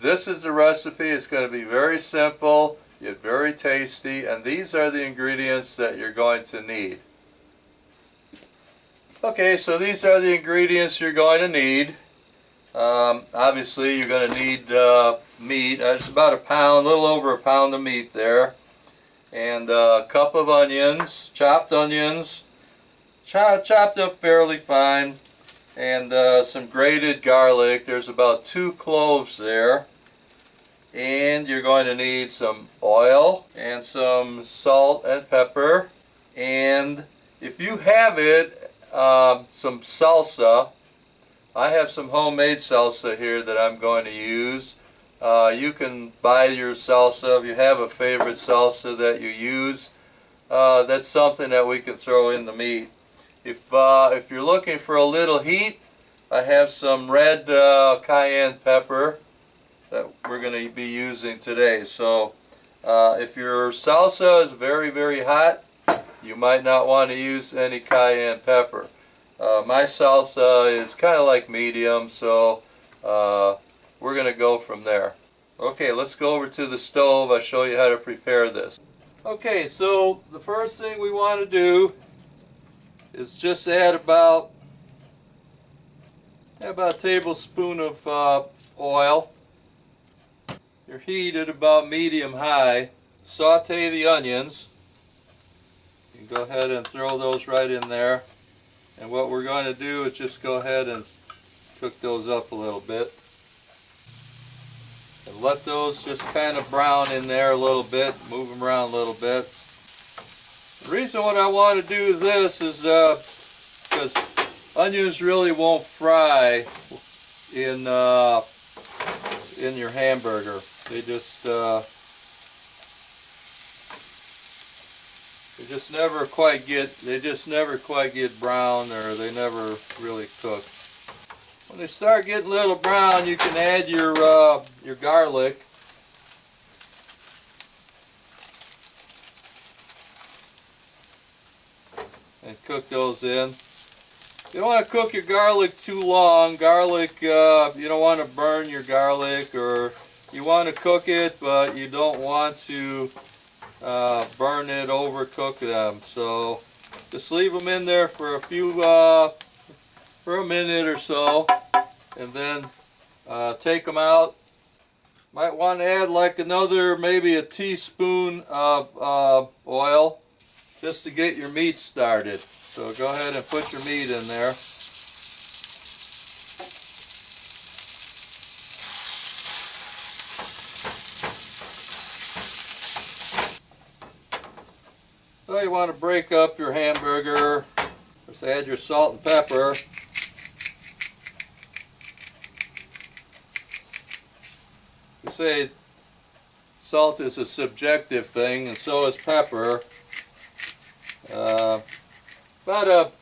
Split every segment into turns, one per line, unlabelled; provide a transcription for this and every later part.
This is the recipe. It's going to be very simple, yet very tasty, and these are the ingredients that you're going to need. Okay, so these are the ingredients you're going to need. Obviously, you're going to need meat. It's about a pound, a little over a pound of meat there. And a cup of onions, chopped up fairly fine. And some grated garlic. There's about 2 cloves there. And you're going to need some oil and some salt and pepper. And if you have it, some salsa. I have some homemade salsa here that I'm going to use. You can buy your salsa if you have a favorite salsa that you use. That's something that we can throw in the meat. If you're looking for a little heat, I have some red cayenne pepper that we're going to be using today. So if your salsa is very, very hot, you might not want to use any cayenne pepper. My salsa is kind of like medium, so we're going to go from there. Okay, let's go over to the stove. I'll show you how to prepare this. Okay, so the first thing we want to do is just add about a tablespoon of oil. Your heat at about medium-high. Saute the onions. You can go ahead and throw those right in there. And what we're going to do is just go ahead and cook those up a little bit. And let those just kind of brown in there a little bit. Move them around a little bit. The reason what I want to do this is because onions really won't fry in your hamburger. They just never quite get brown, or they never really cook. When they start getting a little brown, you can add your garlic. And cook those in. You don't want to cook your garlic too long. Garlic, you don't want to burn your garlic, or you want to cook it, but you don't want to burn it, overcook them. So just leave them in there for a minute or so, and then take them out. Might want to add like maybe a teaspoon of oil, just to get your meat started. So go ahead and put your meat in there. So you want to break up your hamburger. Just add your salt and pepper. You say salt is a subjective thing, and so is pepper. About a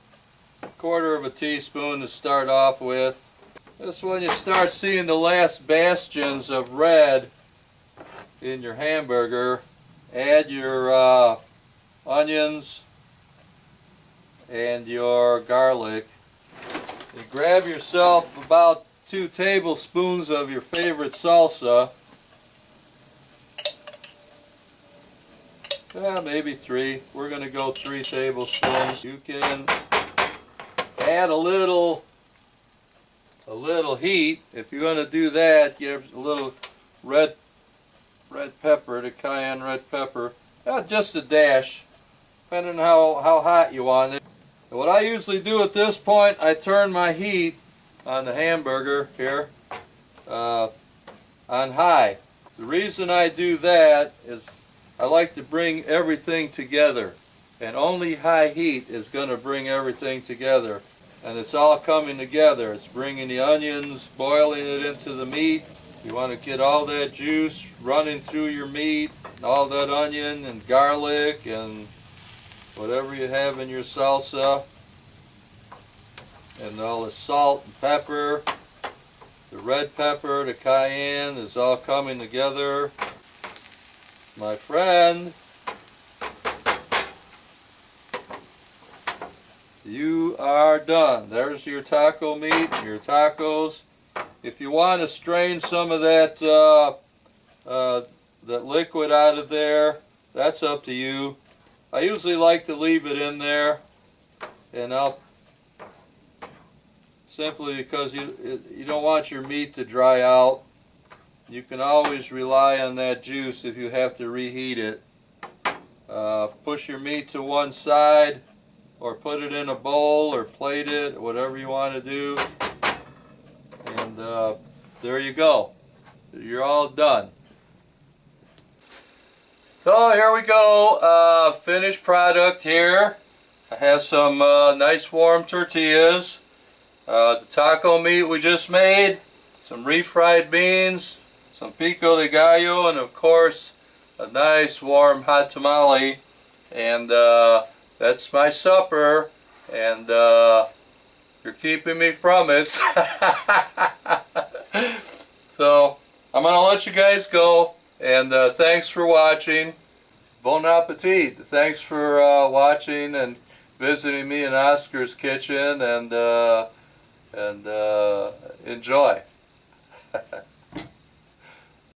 quarter of a teaspoon to start off with. Just when you start seeing the last bastions of red in your hamburger, add your onions and your garlic. You grab yourself about 2 tablespoons of your favorite salsa. Maybe 3. We're going to go 3 tablespoons. You can add a little heat. If you're going to do that, give a little red pepper, the cayenne red pepper. Just a dash, depending on how hot you want it. And what I usually do at this point, I turn my heat on the hamburger here on high. The reason I do that is I like to bring everything together, and only high heat is going to bring everything together, and it's all coming together. It's bringing the onions, boiling it into the meat. You want to get all that juice running through your meat, all that onion and garlic and whatever you have in your salsa, and all the salt and pepper, the red pepper, the cayenne is all coming together. My friend, you are done. There's your taco meat, your tacos. If you want to strain some of that that liquid out of there, that's up to you. I usually like to leave it in there, and I'll simply because you don't want your meat to dry out. You can always rely on that juice if you have to reheat it. Push your meat to one side, or put it in a bowl, or plate it, whatever you want to do. And there you go. You're all done. So here we go. Finished product here. I have some nice warm tortillas. The taco meat we just made. Some refried beans. Some pico de gallo. And of course a nice warm hot tamale. And that's my supper. And you're keeping me from it. So I'm going to let you guys go, and thanks for watching. Bon appetit. Thanks for watching and visiting me in Oscar's kitchen, and enjoy.